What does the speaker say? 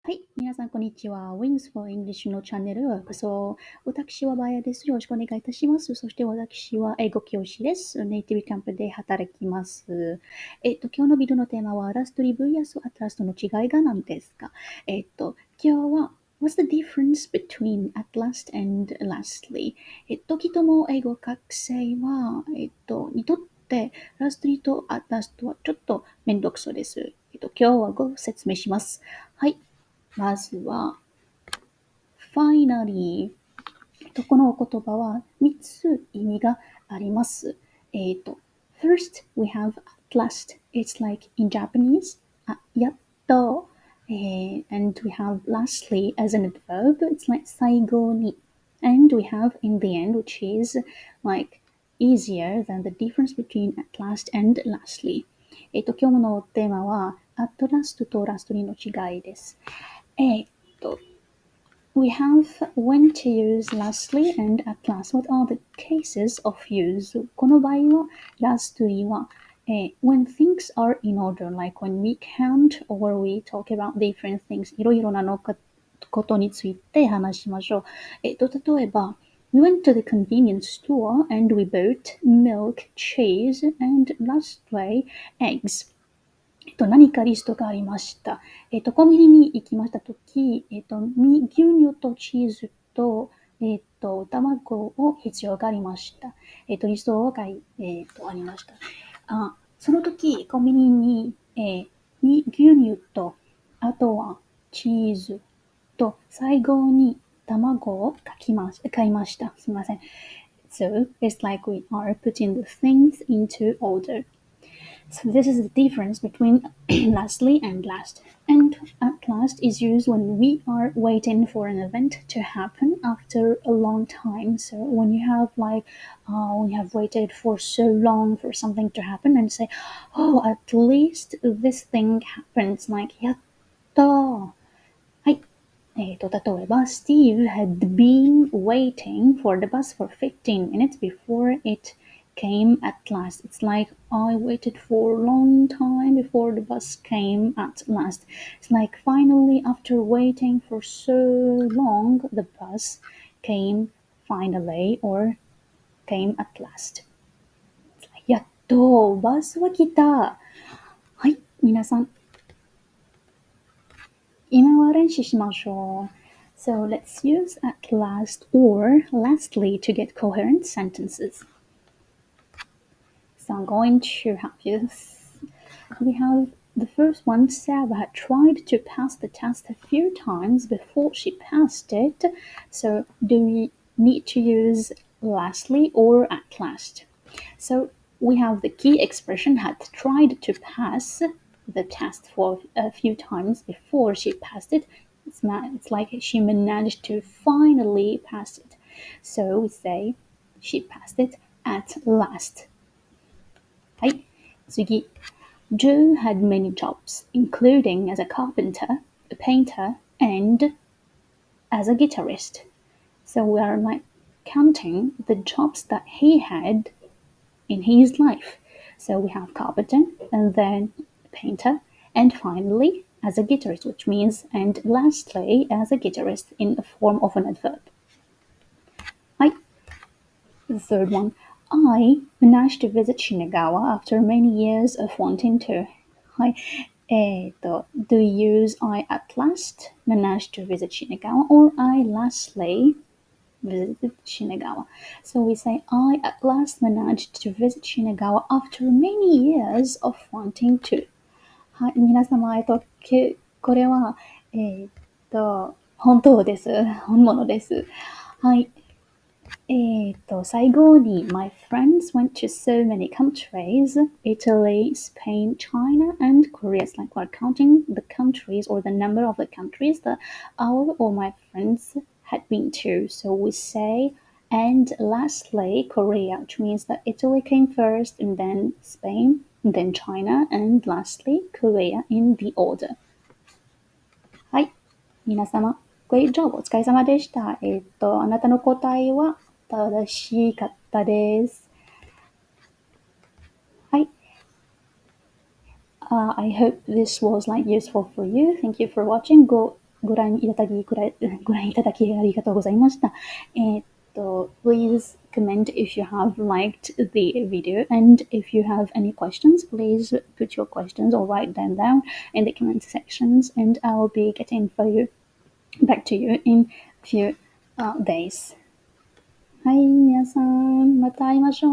はい。皆さん、こんにちは。Wings for English のチャンネルへようこそ。私はバヤです。よろしくお願いいたします。そして私は英語教師です。ネイティブキャンプで働きます。今日のビデオのテーマは、ラストリ VS アトラストの違いが何ですか？今日は、What's the difference between at last and lastly? きとも英語学生は、にとって、ラストリとアトラストはちょっとめんどくそうです。今日はご説明します。はい。まずは、finally このお言葉は3つ意味があります。first, we have at last. It's like in Japanese, やっと。and we have lastly as an adverb. It's like 最後に。And we have in the end, which is like easier than the difference between at last and lastly. 今日のテーマは、at last と lastly の違いです。えっと、We have when to use lastly and at last. What are the cases of use? この場合は lastly は、when things are in order, like when we count or we talk about different things. いろいろなことについて話しましょう。例えば、We went to the convenience store and we bought milk, cheese, and lastly, eggs. 何かリストがありました。コンビニに行きましたとき、牛乳とチーズと、卵を必要がありました。リストが、ありました。その時、コンビニに、牛乳と、あとはチーズと、最後に卵を買いました。すみません。So, it's like we are putting the things into order. So this is the difference between lastly and last. And at last is used when we are waiting for an event to happen after a long time. So when you have we have waited for so long for something to happen and say, oh, at least this thing happens. Like, やっと。はい。例えば、Steve had been waiting for the bus for 15 minutes before it came at last. It's like I waited for a long time before the bus came at last. It's like finally, after waiting for so long, the bus came finally or came at last. やっとバスは来た。はい、皆さん。今は練習しましょう。So let's use at last or lastly to get coherent sentences. So I'm going to help you. We have the first one. Sarah had tried to pass the test a few times before she passed it. So do we need to use lastly or at last? So we have the key expression had tried to pass the test for a few times before she passed it. It's like she managed to finally pass it. So we say she passed it at last. はい、次。Joe had many jobs, including as a carpenter, a painter, and as a guitarist. So we are like counting the jobs that he had in his life. So we have carpenter, and then painter, and finally as a guitarist, which means, and lastly as a guitarist in the form of an adverb. The third one. I managed to visit Shinagawa after many years of wanting to. はい。do you use I at last managed to visit Shinagawa or I lastly visited Shinagawa? So we say I at last managed to visit Shinagawa after many years of wanting to. はい。皆様、これは、本当です。本物です。はい。最後に My friends went to so many countries, Italy, Spain, China, and Korea. It's like we're counting the countries or the number of the countries that our or my friends had been to. So we say, and lastly, Korea, which means that Italy came first, and then Spain, and then China, and lastly, Korea in the order. はい。皆様、Great job! お疲れ様でした。あなたの答えは正しかったです。はい。I hope this was like useful for you. Thank you for watching. Go ご覧いただきありがとうございました。Please comment if you have liked the video, and if you have any questions, please put your questions or write them down in the comment sections, and I'll be getting back to you in few days. はい、皆さん、また会いましょう。